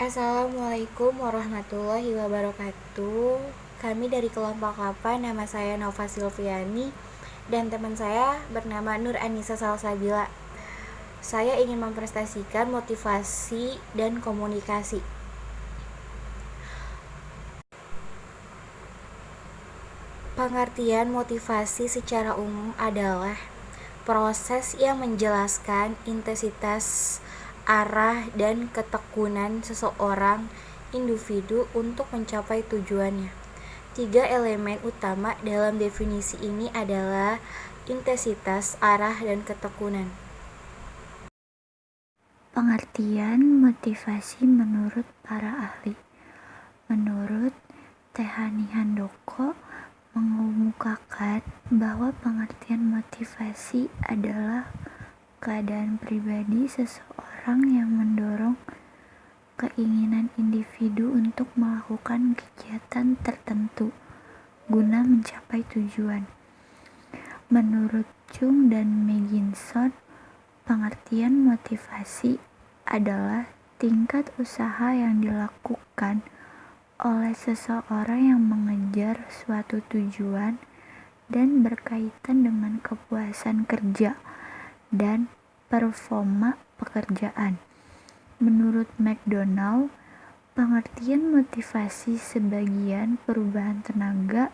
Assalamualaikum warahmatullahi wabarakatuh. Kami dari kelompok 8, nama saya Nova Silviani dan teman saya bernama Nur Anissa Salsabila. Saya ingin mempresentasikan motivasi dan komunikasi. Pengertian motivasi secara umum adalah proses yang menjelaskan intensitas, arah, dan ketekunan seseorang individu untuk mencapai tujuannya. 3 elemen utama dalam definisi ini adalah intensitas, arah, dan ketekunan. Pengertian motivasi menurut para ahli. Menurut Tehani Handoko mengemukakan bahwa pengertian motivasi adalah keadaan pribadi seseorang yang mendorong keinginan individu untuk melakukan kegiatan tertentu guna mencapai tujuan. Menurut Chung dan Megginson, pengertian motivasi adalah tingkat usaha yang dilakukan oleh seseorang yang mengejar suatu tujuan dan berkaitan dengan kepuasan kerja dan performa pekerjaan. Menurut McDonald, pengertian motivasi sebagian perubahan tenaga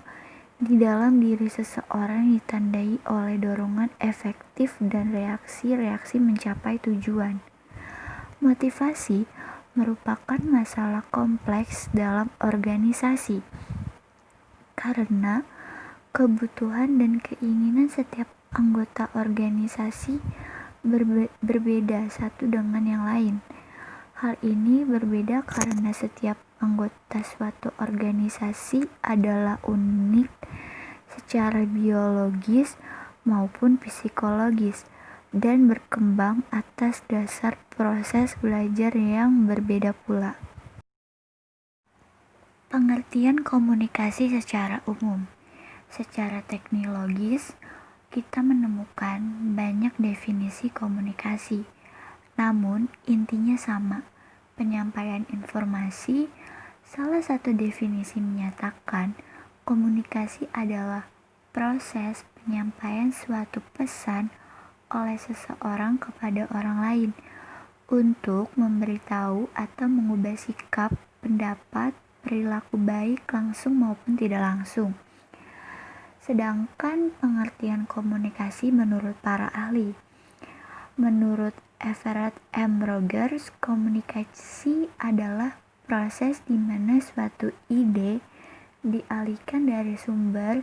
di dalam diri seseorang ditandai oleh dorongan efektif dan reaksi-reaksi mencapai tujuan. Motivasi merupakan masalah kompleks dalam organisasi karena kebutuhan dan keinginan setiap anggota organisasi berbeda satu dengan yang lain. Hal ini berbeda karena setiap anggota suatu organisasi adalah unik secara biologis maupun psikologis dan berkembang atas dasar proses belajar yang berbeda pula. Pengertian komunikasi secara umum. Secara teknologis, kita menemukan banyak definisi komunikasi. Namun, intinya sama, penyampaian informasi. Salah satu definisi menyatakan komunikasi adalah proses penyampaian suatu pesan oleh seseorang kepada orang lain untuk memberitahu atau mengubah sikap, pendapat, perilaku baik langsung maupun tidak langsung. Sedangkan pengertian komunikasi menurut para ahli. Menurut Everett M. Rogers, komunikasi adalah proses di mana suatu ide dialihkan dari sumber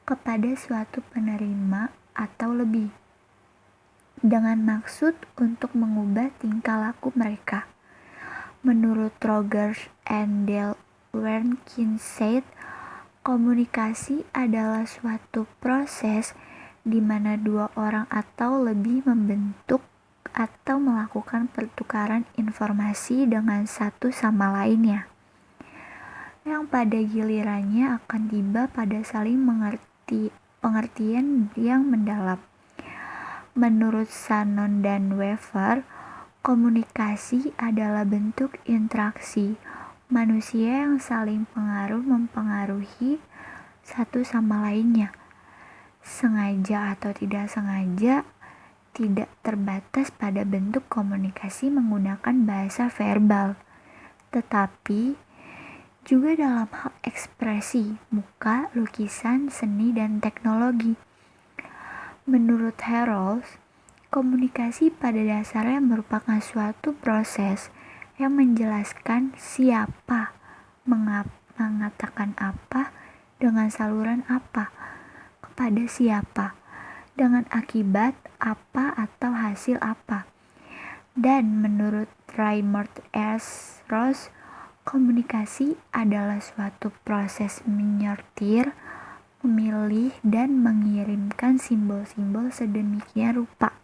kepada suatu penerima atau lebih, dengan maksud untuk mengubah tingkah laku mereka. Menurut Rogers and Dale Wernick, komunikasi adalah suatu proses di mana dua orang atau lebih membentuk atau melakukan pertukaran informasi dengan satu sama lainnya, yang pada gilirannya akan tiba pada saling pengertian yang mendalam. Menurut Shannon dan Weaver, komunikasi adalah bentuk interaksi manusia yang saling mempengaruhi satu sama lainnya, sengaja atau tidak sengaja, tidak terbatas pada bentuk komunikasi menggunakan bahasa verbal, tetapi juga dalam hal ekspresi, muka, lukisan, seni, dan teknologi. Menurut Harold, komunikasi pada dasarnya merupakan suatu proses yang menjelaskan siapa, mengatakan apa, dengan saluran apa, kepada siapa, dengan akibat apa atau hasil apa. Dan menurut Raymond S. Ross, komunikasi adalah suatu proses menyortir, memilih, dan mengirimkan simbol-simbol sedemikian rupa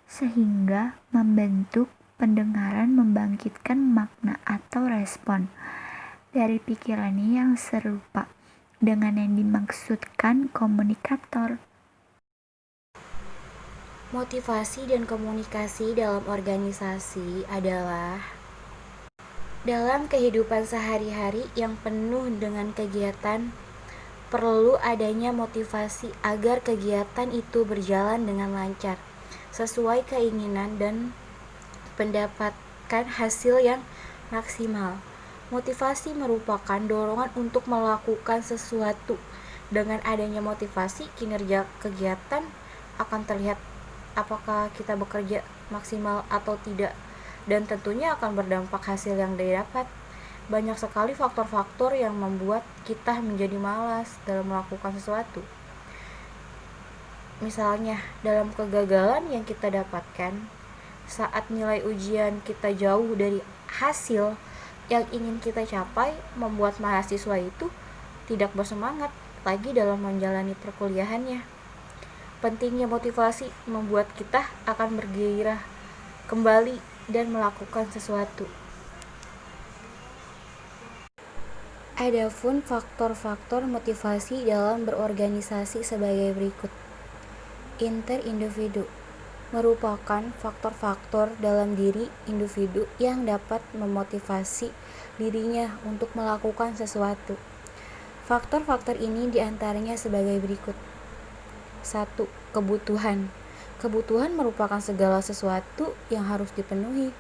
sehingga membentuk pendengaran, membangkitkan makna atau respon dari pikiran yang serupa dengan yang dimaksudkan komunikator. Motivasi dan komunikasi dalam organisasi adalah Dalam kehidupan sehari-hari yang penuh dengan kegiatan, perlu adanya motivasi agar kegiatan itu berjalan dengan lancar, sesuai keinginan dan mendapatkan hasil yang maksimal. Motivasi merupakan dorongan untuk melakukan sesuatu. Dengan adanya motivasi, kinerja kegiatan akan terlihat apakah kita bekerja maksimal atau tidak, dan tentunya akan berdampak hasil yang didapat. Banyak sekali faktor-faktor yang membuat kita menjadi malas dalam melakukan sesuatu. Misalnya, dalam kegagalan yang kita dapatkan saat nilai ujian kita jauh dari hasil yang ingin kita capai, membuat mahasiswa itu tidak bersemangat lagi dalam menjalani perkuliahannya. Pentingnya motivasi membuat kita akan bergairah kembali dan melakukan sesuatu. Adapun faktor-faktor motivasi dalam berorganisasi sebagai berikut. Interindividu merupakan faktor-faktor dalam diri individu yang dapat memotivasi dirinya untuk melakukan sesuatu. Faktor-faktor ini diantaranya sebagai berikut. 1. Kebutuhan. Kebutuhan merupakan segala sesuatu yang harus dipenuhi.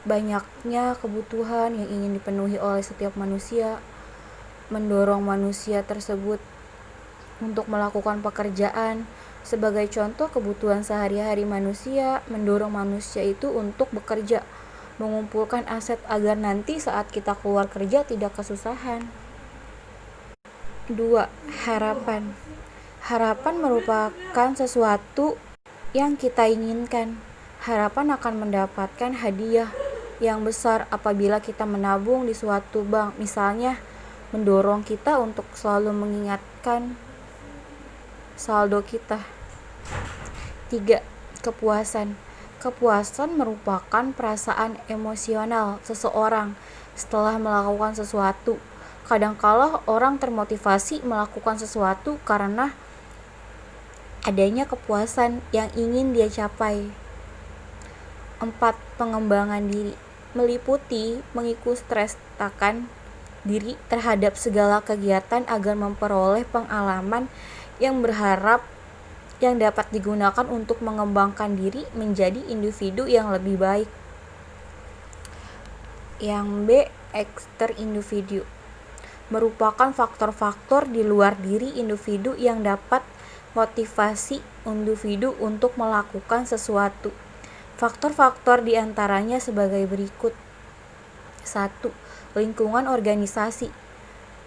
Banyaknya kebutuhan yang ingin dipenuhi oleh setiap manusia mendorong manusia tersebut untuk melakukan pekerjaan. Sebagai contoh, kebutuhan sehari-hari manusia mendorong manusia itu untuk bekerja, mengumpulkan aset agar nanti saat kita keluar kerja tidak kesusahan. 2. Harapan. Harapan merupakan sesuatu yang kita inginkan. Harapan akan mendapatkan hadiah yang besar apabila kita menabung di suatu bank, misalnya mendorong kita untuk selalu mengingatkan saldo kita. 3. Kepuasan. Kepuasan merupakan perasaan emosional seseorang setelah melakukan sesuatu. Kadangkala orang termotivasi melakukan sesuatu karena adanya kepuasan yang ingin dia capai. 4. Pengembangan diri. Meliputi mengikutsertakan diri terhadap segala kegiatan agar memperoleh pengalaman yang berharap yang dapat digunakan untuk mengembangkan diri menjadi individu yang lebih baik. Yang B. Eksterindividu merupakan faktor-faktor di luar diri individu yang dapat motivasi individu untuk melakukan sesuatu. Faktor-faktor diantaranya sebagai berikut. 1. Lingkungan organisasi.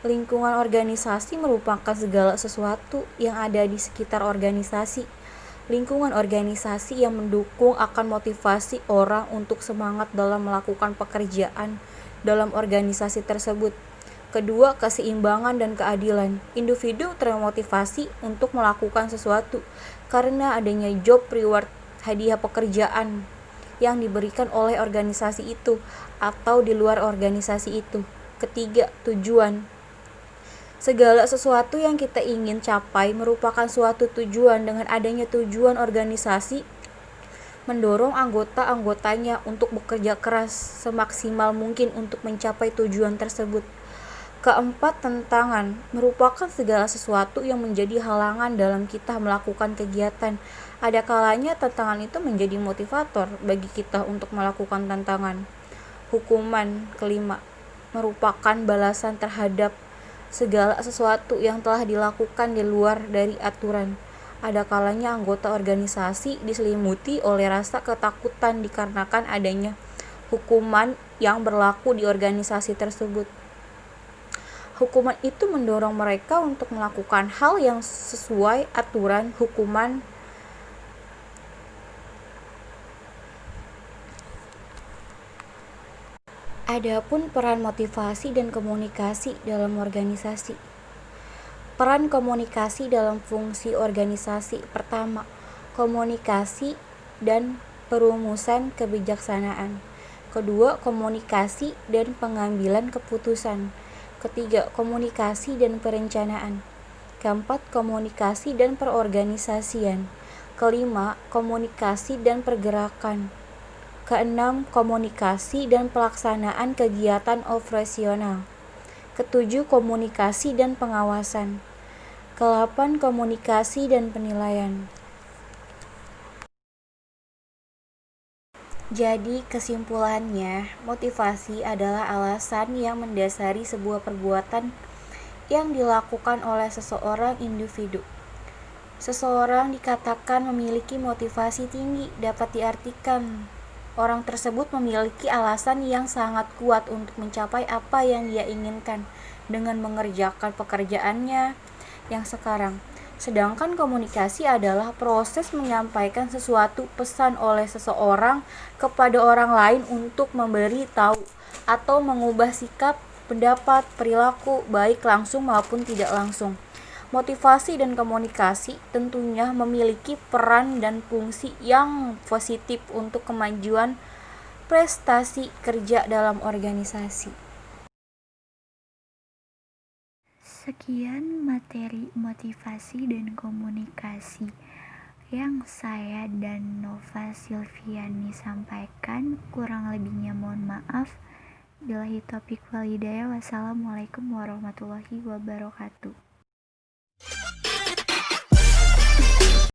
Lingkungan organisasi merupakan segala sesuatu yang ada di sekitar organisasi. Lingkungan organisasi yang mendukung akan motivasi orang untuk semangat dalam melakukan pekerjaan dalam organisasi tersebut. Kedua, keseimbangan dan keadilan. Individu termotivasi untuk melakukan sesuatu karena adanya job reward, hadiah pekerjaan yang diberikan oleh organisasi itu atau di luar organisasi itu. Ketiga, tujuan. Segala sesuatu yang kita ingin capai merupakan suatu tujuan. Dengan adanya tujuan, organisasi mendorong anggota-anggotanya untuk bekerja keras semaksimal mungkin untuk mencapai tujuan tersebut. Keempat, tantangan merupakan segala sesuatu yang menjadi halangan dalam kita melakukan kegiatan. Ada kalanya tantangan itu menjadi motivator bagi kita untuk melakukan tantangan. Hukuman. Kelima, merupakan balasan terhadap segala sesuatu yang telah dilakukan di luar dari aturan. Ada kalanya anggota organisasi diselimuti oleh rasa ketakutan dikarenakan adanya hukuman yang berlaku di organisasi tersebut. Hukuman itu mendorong mereka untuk melakukan hal yang sesuai aturan hukuman. Adapun peran motivasi dan komunikasi dalam organisasi. Peran komunikasi dalam fungsi organisasi. Pertama, komunikasi dan perumusan kebijaksanaan. Kedua, komunikasi dan pengambilan keputusan. Ketiga, komunikasi dan perencanaan. Keempat, komunikasi dan perorganisasian. Kelima, komunikasi dan pergerakan. Keenam, komunikasi dan pelaksanaan kegiatan operasional. Ketujuh, komunikasi dan pengawasan. Kedelapan, komunikasi dan penilaian. Jadi, kesimpulannya, motivasi adalah alasan yang mendasari sebuah perbuatan yang dilakukan oleh seseorang individu. Seseorang dikatakan memiliki motivasi tinggi, dapat diartikan orang tersebut memiliki alasan yang sangat kuat untuk mencapai apa yang dia inginkan dengan mengerjakan pekerjaannya yang sekarang. Sedangkan komunikasi adalah proses menyampaikan sesuatu pesan oleh seseorang kepada orang lain untuk memberi tahu atau mengubah sikap, pendapat, perilaku, baik langsung maupun tidak langsung. Motivasi dan komunikasi tentunya memiliki peran dan fungsi yang positif untuk kemajuan prestasi kerja dalam organisasi. Sekian materi motivasi dan komunikasi yang saya dan Nova Silviani sampaikan. Kurang lebihnya mohon maaf. Billahi taufiq wal hidayah. Wassalamualaikum warahmatullahi wabarakatuh.